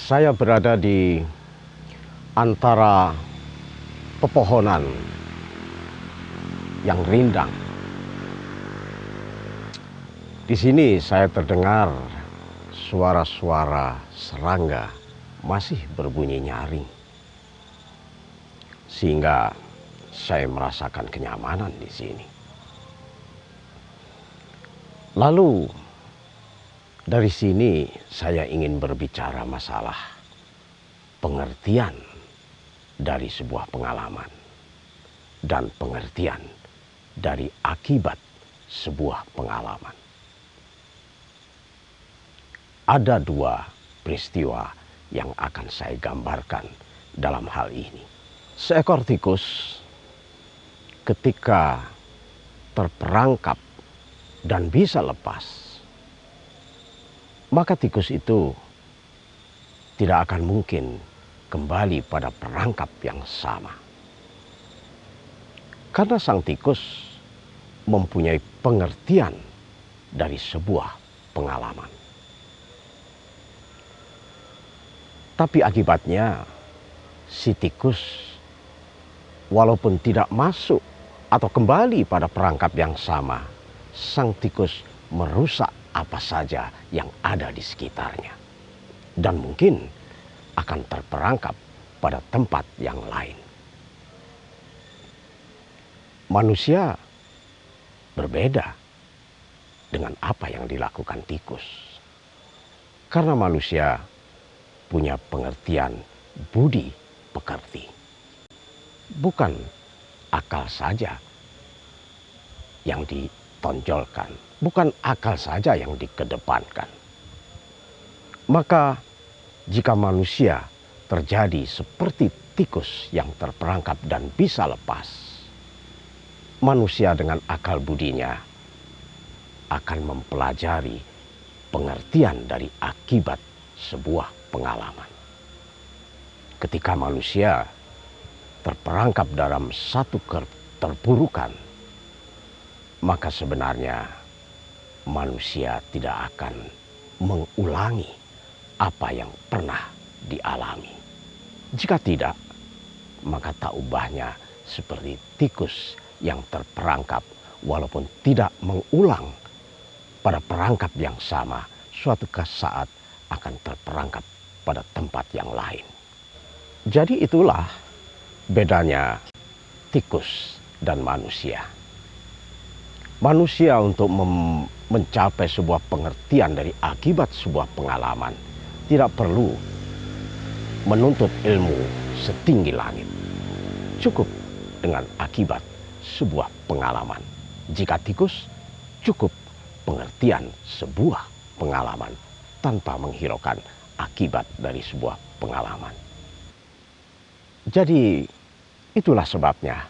Saya berada di antara pepohonan yang rindang. Di sini saya terdengar suara-suara serangga masih berbunyi nyaring. Sehingga saya merasakan kenyamanan di sini. Lalu dari sini saya ingin berbicara masalah pengertian dari sebuah pengalaman dan pengertian dari akibat sebuah pengalaman. Ada dua peristiwa yang akan saya gambarkan dalam hal ini. Seekor tikus ketika terperangkap dan bisa lepas, maka tikus itu tidak akan mungkin kembali pada perangkap yang sama. Karena sang tikus mempunyai pengertian dari sebuah pengalaman. Tapi akibatnya si tikus walaupun tidak masuk atau kembali pada perangkap yang sama, sang tikus merusak apa saja yang ada di sekitarnya. Dan mungkin akan terperangkap pada tempat yang lain. Manusia berbeda dengan apa yang dilakukan tikus. Karena manusia punya pengertian budi pekerti. Bukan akal saja yang ditonjolkan, bukan akal saja yang dikedepankan. Maka jika manusia terjadi seperti tikus yang terperangkap dan bisa lepas, manusia dengan akal budinya akan mempelajari pengertian dari akibat sebuah pengalaman. Ketika manusia terperangkap dalam satu keterpurukan, maka sebenarnya manusia tidak akan mengulangi apa yang pernah dialami. Jika tidak, maka tak ubahnya seperti tikus yang terperangkap walaupun tidak mengulang pada perangkap yang sama, suatu saat akan terperangkap pada tempat yang lain. Jadi itulah bedanya tikus dan manusia. Manusia untuk mencapai sebuah pengertian dari akibat sebuah pengalaman tidak perlu menuntut ilmu setinggi langit. Cukup dengan akibat sebuah pengalaman. Jika tikus, cukup pengertian sebuah pengalaman tanpa menghiraukan akibat dari sebuah pengalaman. Jadi itulah sebabnya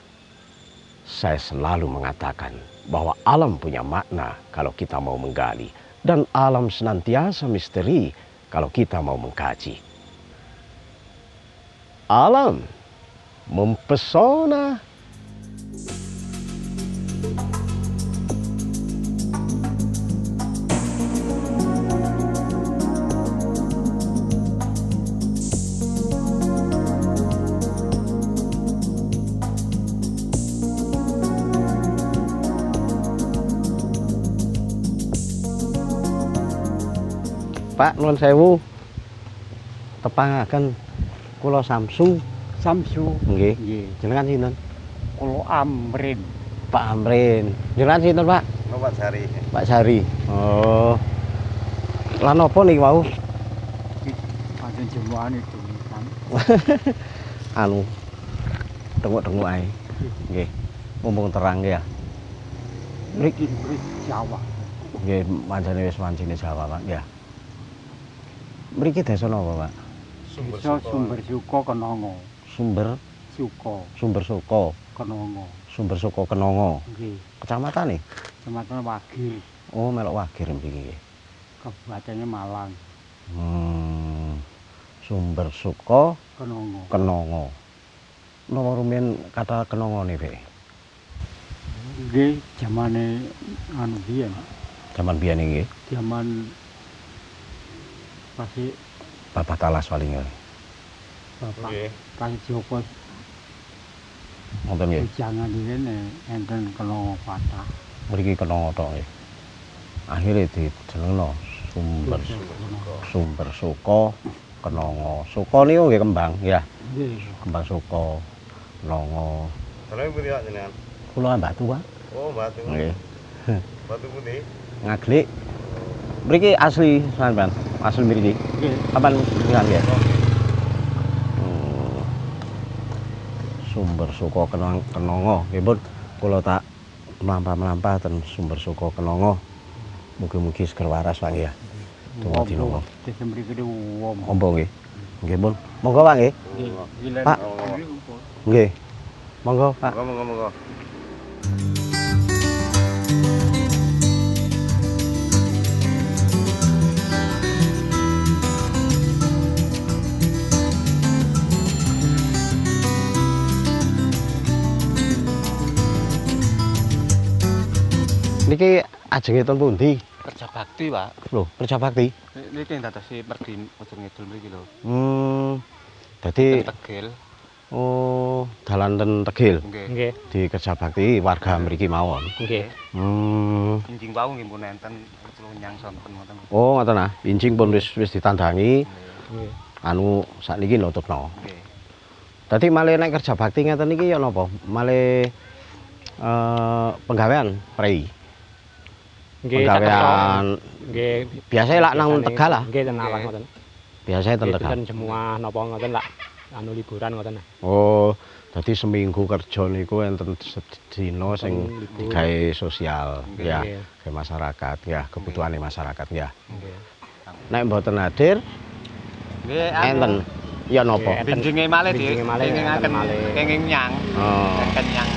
saya selalu mengatakan bahwa alam punya makna kalau kita mau menggali, dan alam senantiasa misteri kalau kita mau mengkaji. Alam mempesona. Pak, nuwun sewu. Tepangaken kula Samsu. Samsu. Nggih. Nggih. Jenengan sinten? Kula Amrin. Pak Amrin. Jenengan sinten, Pak? Pak Sari. Pak Sari. Oh. Lan napa niki wau? Pancen jemuane dumitan. Anu. Tengok-tengok ae. Nggih. Mumpung terang ya. Mriki Jawa. Nggih, pancene wis wancine Jawa, Pak. Ya. Mriki desa napa, Pak? Desa Sumber Suko Kenongo. Sumber Suko. Kenongo. Sumber Suko Kenongo. Nggih. Kecamatan nih? Kecamatan Wagir, Oh, melok Wagir mriki nggih. Kabupaten Malang. Sumber Suko Kenongo. Kenongo. Napa rumiyin kata Kenongo nih, Pak? Nggih, zamane anu biyen. Zaman biyen nggih. Zaman masih Bapak Talas paling ya. Bapak Nggih. kali Joko Ngoten nggih. jangan dene enten kena patah. Mriki kena tok nggih. Akhire dijenengno sumber suka kenanga. Suka niku nggih kembang ya. Nggih. Kembang suka kenanga. Jenenge pundi Pak jenengan? Kula Batu, Pak. Oh, Batu. Nggih. Batu pundi? Ngaglik. Mriki asli sampean. Asli mriki. Nggih. Kapan ngingan ya? Sumber suka kenanga. Nggih pun kula tak mlampah-mlampah ten sumber suka kenanga. Mugi-mugi seger waras Pak ya. Tunggu dinongo. Desa mriki ku wong. Ombo nggih. Nggih pun. Monggo Pak nggih. Nggih. Pak. Nggih. Monggo Pak. Monggo. Niki ajengipun pundi? Kerja bakti, Pak. Lho, kerja bakti. Niki dadosi perdi ujung ngidul mriki lho. Dadi Tegel. oh, dalan ten Tegil Nggih. Nggih. di kerja bakti warga mriki mawon. Nggih. Injing wau nggih pun enten nyang sonten ngoten. Oh, ngoten ah. Injing pun wis ditandangi. Nggih. Anu sakniki nutupno. Nggih. Dadi malih nek kerja bakti ngeten iki ya napa? Malih penggawean prei. Nggih. Penggawean Nggih. biasa lak nang Tegal lah. Nggih ten awak ngoten. Biasanya ten Tegal. Ten semua napa ngoten lak anu liburan ngoten. Oh, dadi seminggu kerja niku enten sedina sing Libur. digawe sosial ya, Nggih. ke masyarakat ya, kebutuhane masyarakat ya. Nggih. Nek mboten hadir Nggih, enten ya napa? Nggih. benjinge malih Benjinge malih, ngaken enten malih. kenging nyang. Oh, Kenyang.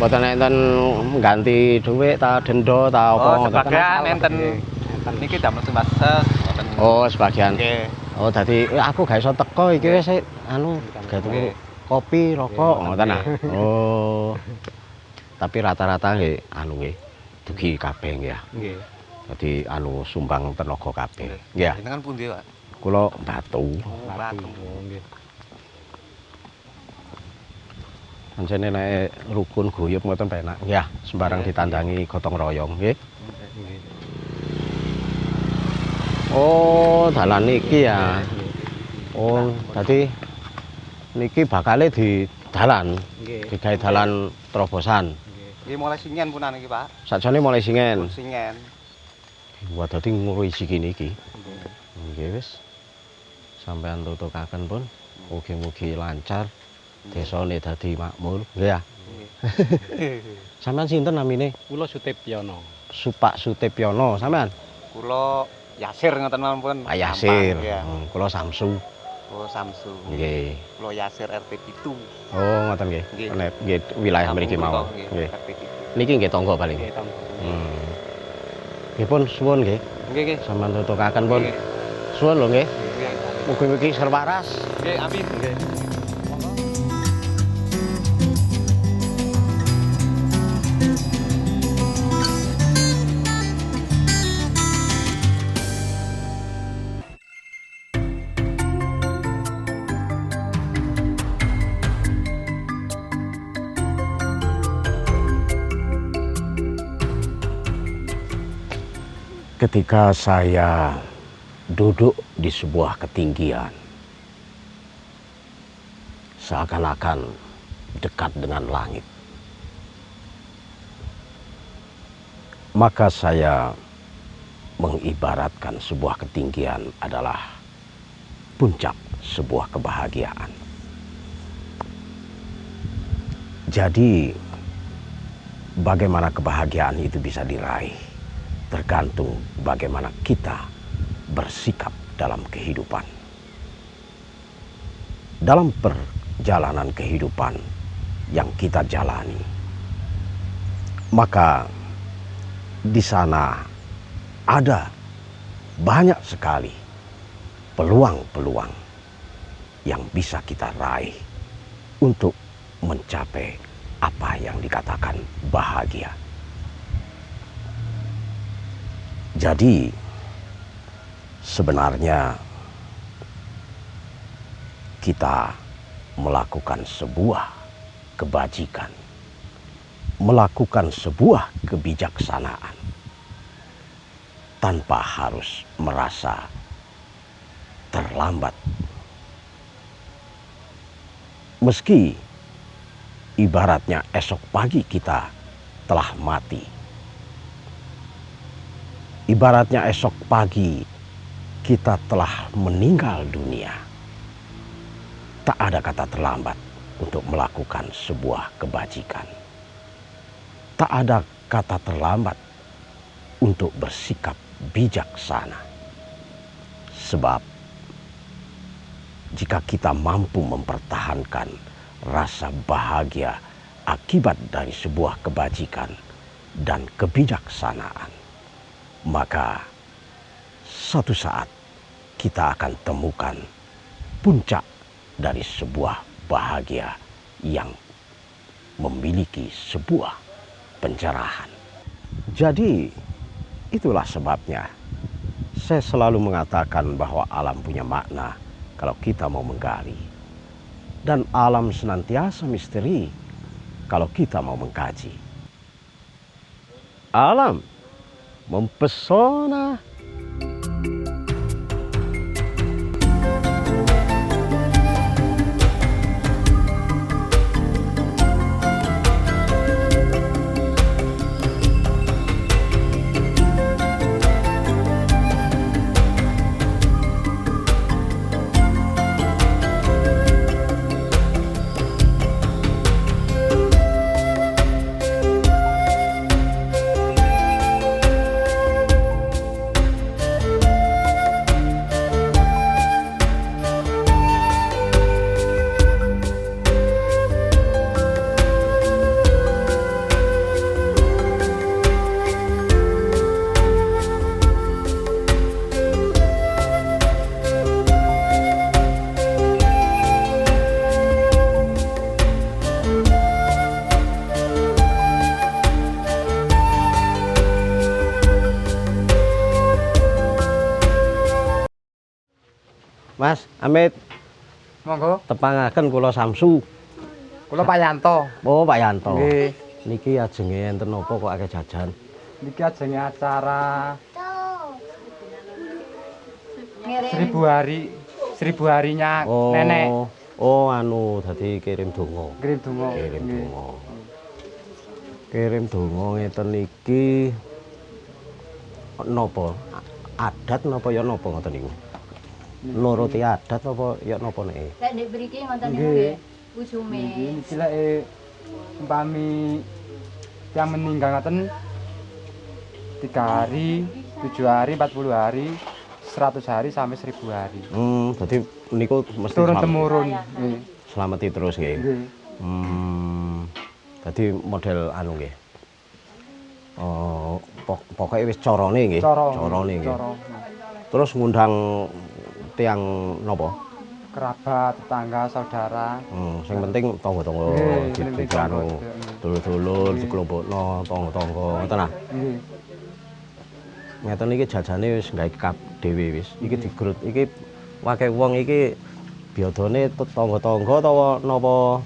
mboten enten ngganti dhuwit ta denda ta apa Oh, ngoten. sebagian enten Enten. niki damel sumbases ngoten. Oh, sebagian. Nggih. Oh, dadi aku gak iso teko iki wis anu gawe tuku kopi, rokok ngoten ah. Oh. Tapi rata-rata nggih anu nggih dugi kabeh nggih ya. Nggih. Dadi anu sumbang tenaga kabeh. Nggih. Nggih ya. Jenengan pundi, Pak? Kula Batu. Batu. Nggih. Pancene nek rukun guyub ngoten penak. Nggih, sembarang ditandangi gotong royong nggih. Nggih. Oh, dalan niki ya. Oh, dadi niki bakale di dalan, Nggih. digawe dalan terobosan. Nggih mulai singen punan iki, Pak. Sakjane mulai singen. Singen. Wah, dadi ngurusi niki. Nggih wis. Sampeyan tutukaken pun mugi-mugi lancar. Desane dadi makmur. Nggih ya. Sampeyan sinten namine? Kula Sutepyono. Supak Sutepyono sampean? Kula Yasir ngoten mawon. Pak Yasir. Iya. Kula Samsu. Kula Samsu. Nggih. Kula Yasir RT 7. Oh, ngoten nggih. Nggih. Nek nggih wilayah mriki mawon. Nggih. RT 7. Niki nggih tangga paling. Nggih, Tom. Nggih pun suwun nggih. Nggih, nggih. Sampeyan tutukaken pun. Nggih. Suwun lho nggih. Nggih. Mugi-mugi ser waras. Nggih, amin. Nggih. Ketika saya duduk di sebuah ketinggian, seakan-akan dekat dengan langit, maka saya mengibaratkan sebuah ketinggian adalah puncak sebuah kebahagiaan. Jadi, bagaimana kebahagiaan itu bisa diraih tergantung bagaimana kita bersikap dalam kehidupan. Dalam perjalanan kehidupan yang kita jalani, maka di sana ada banyak sekali peluang-peluang yang bisa kita raih untuk mencapai apa yang dikatakan bahagia. Jadi sebenarnya kita melakukan sebuah kebajikan, melakukan sebuah kebijaksanaan tanpa harus merasa terlambat. Meski ibaratnya esok pagi kita telah mati, ibaratnya esok pagi kita telah meninggal dunia, tak ada kata terlambat untuk melakukan sebuah kebajikan. Tak ada kata terlambat untuk bersikap bijaksana. Sebab jika kita mampu mempertahankan rasa bahagia akibat dari sebuah kebajikan dan kebijaksanaan, maka suatu saat kita akan temukan puncak dari sebuah bahagia yang memiliki sebuah pencerahan. Jadi itulah sebabnya saya selalu mengatakan bahwa alam punya makna kalau kita mau menggali, dan alam senantiasa misteri kalau kita mau mengkaji. Alam mempesona. Mas Amit, Monggo, tepangaken kula Samsu. kula Pak Yanto. Oh, Pak Yanto. Nggih. Niki ajenge enten napa kok akeh jajan? Niki ajenge acara 1000 harinya nenek. Oh, anu dadi kirim donga. Kirim donga. Kirim Nggih. donga. Kirim donga ngeten niki napa? Adat napa ya napa ngoten niku? Nuruti adat apa ya napa nek? Lek ndek mriki ngoten niku Nggih. nggih usume. Niki lek umpami yang meninggal ngoten 3 hari, 7 hari, 40 hari, 100 hari sampai 1000 hari. Dadi niku mesti Turun selamat. temurun. Nggih. Selamati terus nggih. Nggih. Dadi model anu nggih. Pokoknya wis carane nggih. Carane nggih. Cara. Terus ngundang tiang napa? Kerabat, tetangga, saudara. Sing penting tangga-tangga Nggih, sing penting anu tangga. dulur-dulur Nggih. dikelompokno tangga-tangga ngoten ah. Nggih. Ngeten iki jajane wis gawe kap dhewe wis. Iki digerut iki wae wong iki biadane tangga-tangga utawa napa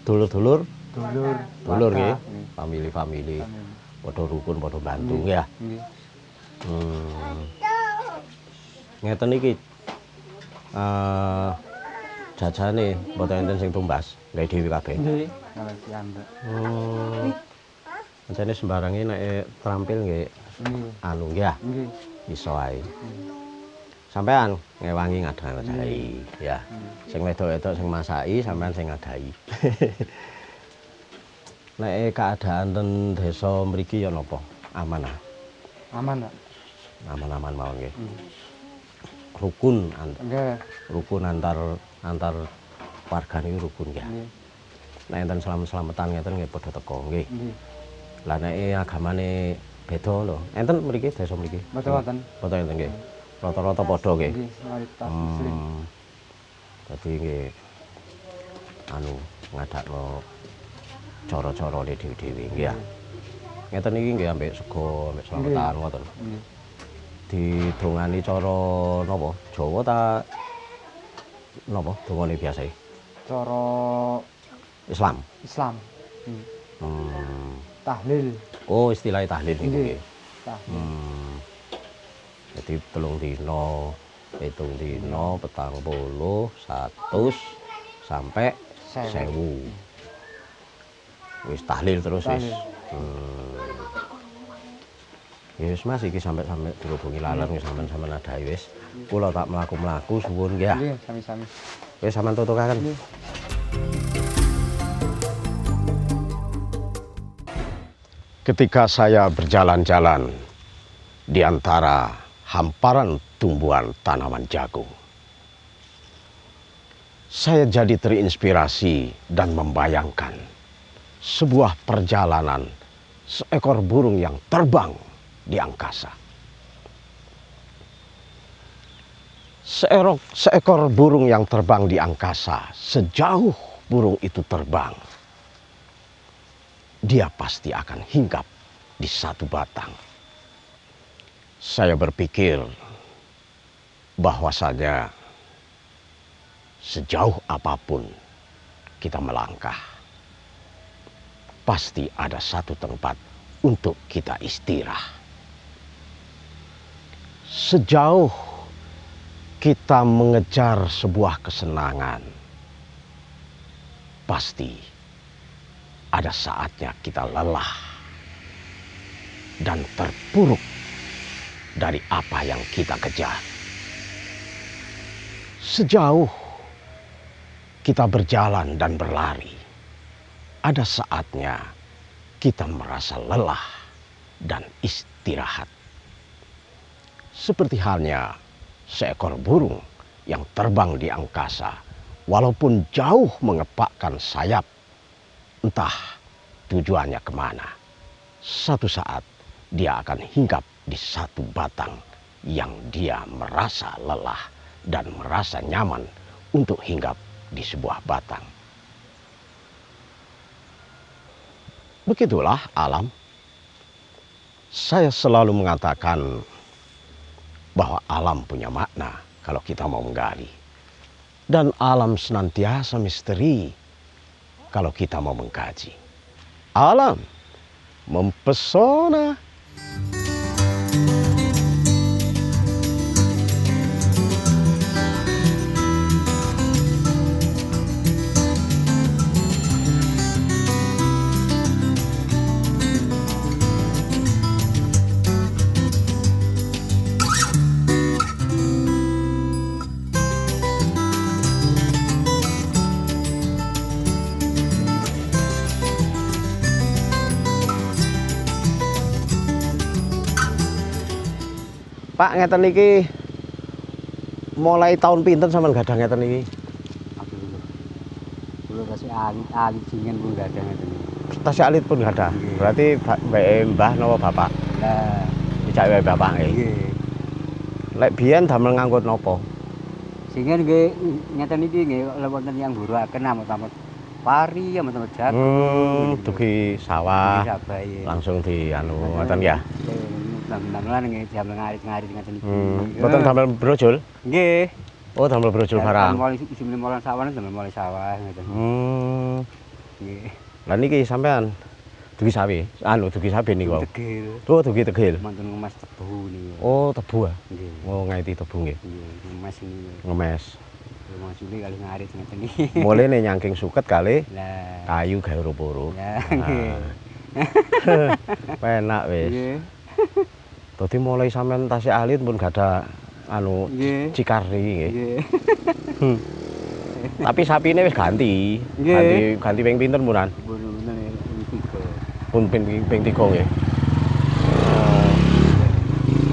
dulur-dulur? Dulur. Dulur nggih. Nggih. Famili-famili. Padha rukun, padha bantu nggih ya. Nggih. Ngeten iki jajane mboten enten sing tumbas, gawe dhewe kabeh. Nggih. Ngalah siambek. Pancene sembarange nek trampil nggih Nggih. anu nggih ya, Nggih. iso ae. Sampean ngewangi ngadhahi ya. Sing wedok-wedok sing masaki, sampean sing ngadhahi. Nek keadaan ten desa mriki ya napa? Aman ah. Aman, Pak. Aman-aman mawon nggih. Rukun Nggih. rukun antar warga niku rukun nggih. Nggih. Nek enten selamat-selamatan ngeten nggih padha teka nggih. Nggih. Lah nek agamane beda lho. Enten mriki desa mriki. Mboten wonten. Mboten enten nggih. Rata-rata padha nggih. Nggih, mayoritas muslim. Dadi nggih anu ngadakno cara-carane dhewe-dhewe nggih ya. Ngeten iki nggih ambek sego, ambek selamatan ngoten. Nggih. Didongani cara napa? Jawa ta napa dongane biasa? Cara Islam. Islam. Hmm. Tahlil. Oh, istilahnya tahlil niku Nggih. nggih. Tahlil. Jadi 3 dina, 7 dina, 40, 100 sampai 1000. Wis tahlil terus wis. Tahlil. Ya wis Mas iki sampai dirubungi laler wis sampean adahi wis. Kula tak mlaku-mlaku suwun nggih ya. Nggih, sami-sami. Wis sampean tutukaken. Nggih. Ketika saya berjalan-jalan di antara hamparan tumbuhan tanaman jagung, saya jadi terinspirasi dan membayangkan sebuah perjalanan seekor burung yang terbang di angkasa. Seekor burung yang terbang di angkasa, sejauh burung itu terbang, dia pasti akan hinggap di satu batang. Saya berpikir bahwasanya sejauh apapun kita melangkah, pasti ada satu tempat untuk kita istirahat. Sejauh kita mengejar sebuah kesenangan, pasti ada saatnya kita lelah dan terpuruk dari apa yang kita kejar. Sejauh kita berjalan dan berlari, ada saatnya kita merasa lelah dan istirahat. Seperti halnya seekor burung yang terbang di angkasa, walaupun jauh mengepakkan sayap, entah tujuannya kemana, satu saat dia akan hinggap di satu batang yang dia merasa lelah dan merasa nyaman untuk hinggap di sebuah batang. Begitulah alam. Saya selalu mengatakan bahwa alam punya makna kalau kita mau menggali. Dan alam senantiasa misteri kalau kita mau mengkaji. Alam mempesona. Pak, ngeten niki mulai tahun pinten sampean gadah ngeten niki? Kulo kasih alit jingen pun gadah ngeten. Tasih alit pun gadah. Berarti bae mbah napa bapak? Lah, Dicak wae bapak nggih. nggih. Lek biyen damel ngangkut napa? Singen nggih ngeten niki nggih wonten yang buruaken amot-amot pari, amot-amot jagung. Dugi sawah. Nggih sabahe. Langsung di anu ngoten ya. Namulan nggih damel ngarit-ngarit ngeten niki. Mboten damel brojol? Nggih. Oh, damel brojol barang. Mulai isine mulai sawah damel mulai sawah ngeten. Nggih. Lah niki sampean dugi sawi, dugi sapi niku. Tegil. Oh, dugi tegil. Manten ngemas tebu niku. Oh, tebu ah. Nggih. Oh, ngaiti tebu nggih. Nggih, ngemas niku. Ngemes. Masule kali ngarit ngeten iki. Mulane nyangking suket kali Lah. kayu gawe rupo-rupo. Ya, nggih. Penak wis. Nggih. Dadi mulai sampean tasih alit pun gak ada Nggih. cikar iki nggih. Nggih. Tapi sapine wis ganti. Nggih. Ganti ping pinten munan? Bener-bener ini tiga. Pun ping 3 nggih.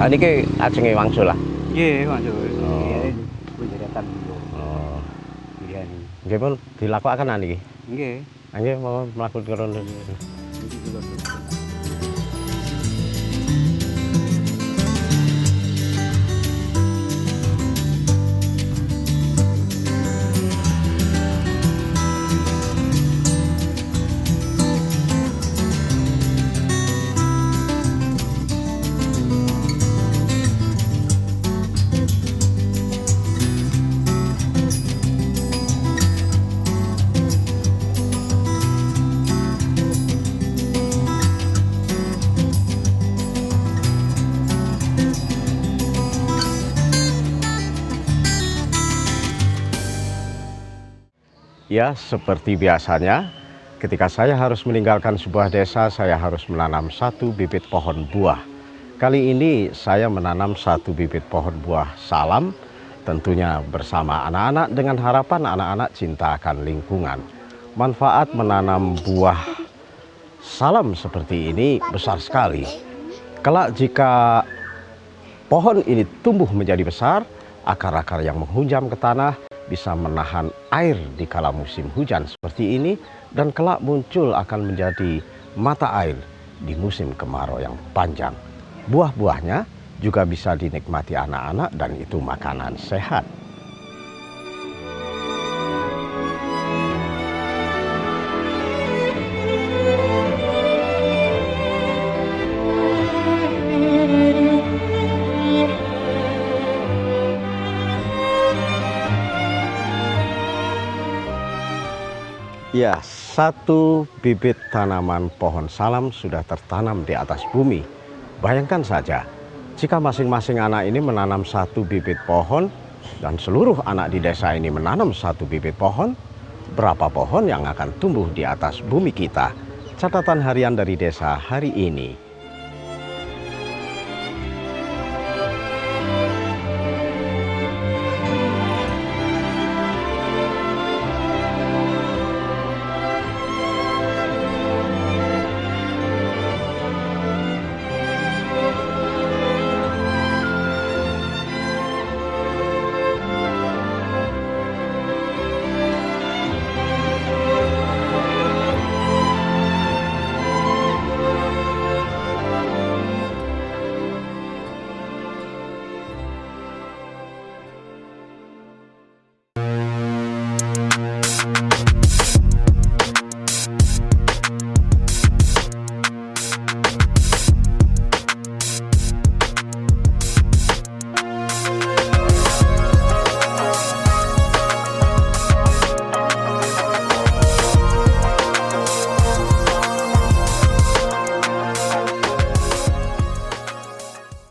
Ah niki ajenge wangsul lah. Nggih, mantul. Oh. Nggih, penjaraatan niku. Oh. Nggih. Nggih pun dilakokaken niki. Nggih. Nggih mau mlaku karo Niki kula. Ya, seperti biasanya, ketika saya harus meninggalkan sebuah desa, saya harus menanam satu bibit pohon buah. Kali ini saya menanam satu bibit pohon buah salam, tentunya bersama anak-anak dengan harapan anak-anak cinta akan lingkungan. Manfaat menanam buah salam seperti ini besar sekali. Kelak jika pohon ini tumbuh menjadi besar, akar-akar yang menghunjam ke tanah bisa menahan air di kala musim hujan seperti ini, dan kelak muncul akan menjadi mata air di musim kemarau yang panjang. Buah-buahnya juga bisa dinikmati anak-anak dan itu makanan sehat. Ya, satu bibit tanaman pohon salam sudah tertanam di atas bumi. Bayangkan saja, jika masing-masing anak ini menanam satu bibit pohon dan seluruh anak di desa ini menanam satu bibit pohon, berapa pohon yang akan tumbuh di atas bumi kita? Catatan harian dari desa hari ini.